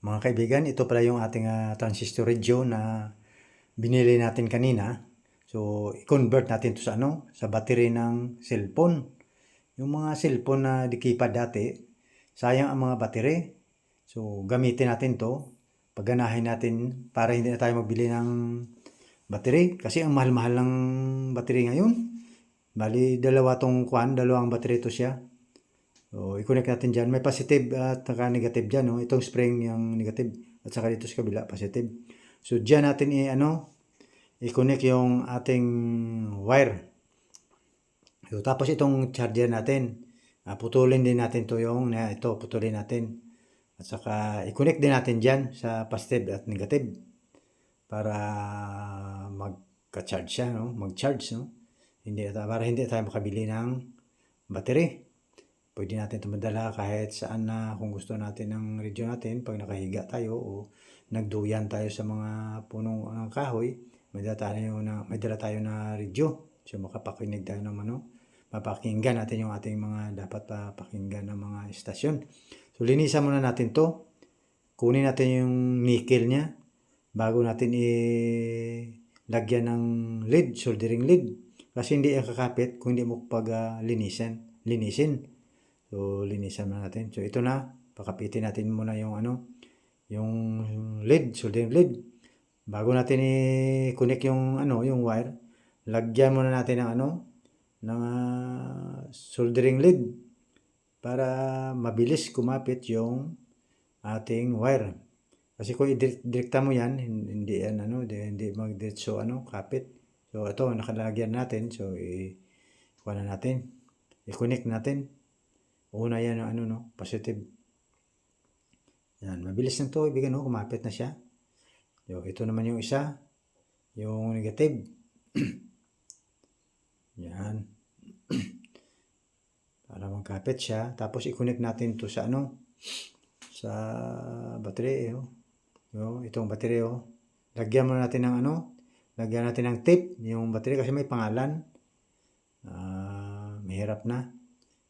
Mga kaibigan, ito pala yung ating transistor radio na binili natin kanina. So, i-convert natin to sa sa battery ng cellphone. Yung mga cellphone na di-keypad dati, sayang ang mga battery. So, gamitin natin to. Pagganahin natin para hindi na tayo magbili ng battery. Kasi ang mahal-mahal ng battery ngayon. Bali, dalawang battery to siya. So, i-connect natin dyan. May positive at saka negative dyan. No? Itong spring yung negative. At saka dito sa kabila, positive. So, dyan natin i-connect yung ating wire. So, tapos itong charger natin. Putulin din natin to ito, putulin natin. At saka, i-connect din natin dyan sa positive at negative. Para magka-charge siya, no? Mag-charge, no? Para hindi tayo makabili ng battery. Pwede natin ito madala kahit saan na kung gusto natin ng radio natin. Pag nakahiga tayo o nagduyan tayo sa mga punong kahoy, may dala tayo na radio. So makapakinig tayo ng mapakinggan natin yung ating mga dapat pakinggan ng mga istasyon. So linisan muna natin to. Kunin natin yung nickel niya bago natin lagyan ng lead, soldering lead. Kasi hindi kakapit kung hindi mo linisin. So, linisan na natin. So, ito na. Pakapitin natin muna yung yung lead, soldering lead. Bago natin i-connect yung yung wire, lagyan muna natin ng soldering lead para mabilis kumapit yung ating wire. Kasi kung i-direkta mo yan, hindi yan hindi magdiretso kapit. So, ito nakalagyan natin. So, i-connect natin. Una yan positive. Yan, mabilis na to, ibigan kumapit na siya. Ito naman yung isa, yung negative. Yan. Para magkapit siya, tapos i-connect natin to sa sa battery. Itong battery Lagyan mo natin ng lagyan natin ng tape yung battery kasi may pangalan. Mahirap na.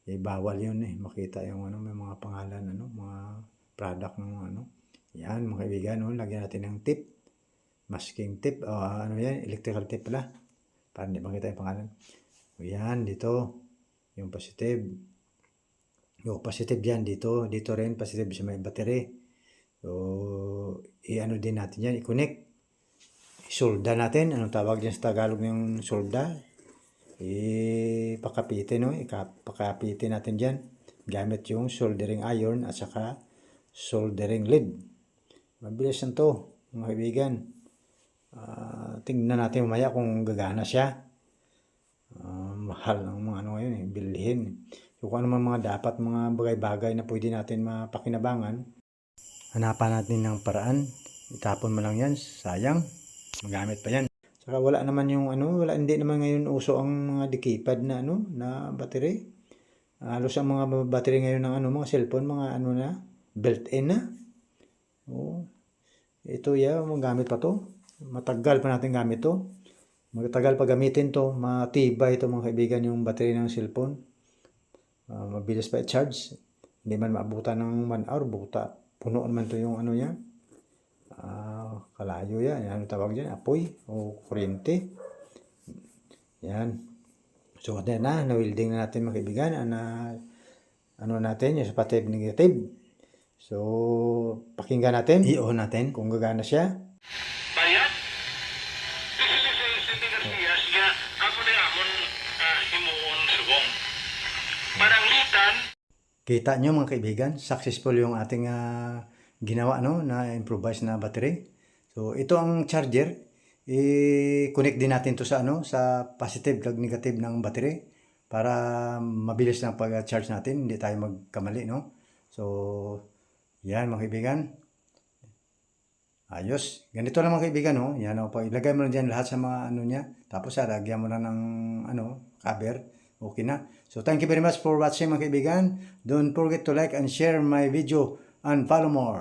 Bawal yun makita yung may mga pangalan, mga product ng Yan, mga kaibigan, lagyan natin ng tape. Masking tape, yan, electrical tape pala. Para hindi makita yung pangalan. Yan, dito, yung positive. Yung positive yan, dito rin, positive sa may battery. So, din natin yan, i-connect. Solda natin, anong tawag dyan sa Tagalog ng solda? Pakapitin natin dyan gamit yung soldering iron at saka soldering lead. Mabilis na to, mga kaibigan. Tingnan natin mamaya kung gagana siya. Mahal ng mga ngayon bilhin. So kung ano mga dapat mga bagay-bagay na pwede natin mapakinabangan, hanapan natin ng paraan. Itapon mo lang yan, sayang, magamit pa yan. Saka wala naman yung hindi naman ngayon uso ang mga di-keypad na na battery. Halos ang mga battery ngayon ng mga cellphone, mga na, built-in na. Ito magamit pa to. Matagal pa natin gamit to. Matagal pa gamitin to. Matibay ito mga kaibigan yung battery ng cellphone. Mabilis pa i-charge. Hindi man maabutan ng 1 hour. Puno naman to yung niya. Kalayo yan. Ano tawag dyan? Apoy o kuryente. Yan. So, na-welding na natin mga kaibigan. Natin, yung positive negative. So, pakinggan natin. I-on natin kung gagana siya. Bayad? Hindi Garcia, siya ako na amon himuon subong. Pananglitan. Kita nyo mga kaibigan, successful yung ating ginawa na improvise na battery. So ito ang charger, i-connect din natin to sa sa positive kag negative ng battery para mabilis lang pag-charge natin, hindi tayo magkamali So yan mga kaibigan. Ayos. Ganito lang mga kaibigan Yan ilagay mo na diyan lahat sa mga niya. Tapos lagyan mo na ng cover. Okay na. So thank you very much for watching mga kaibigan. Don't forget to like and share my video and follow more.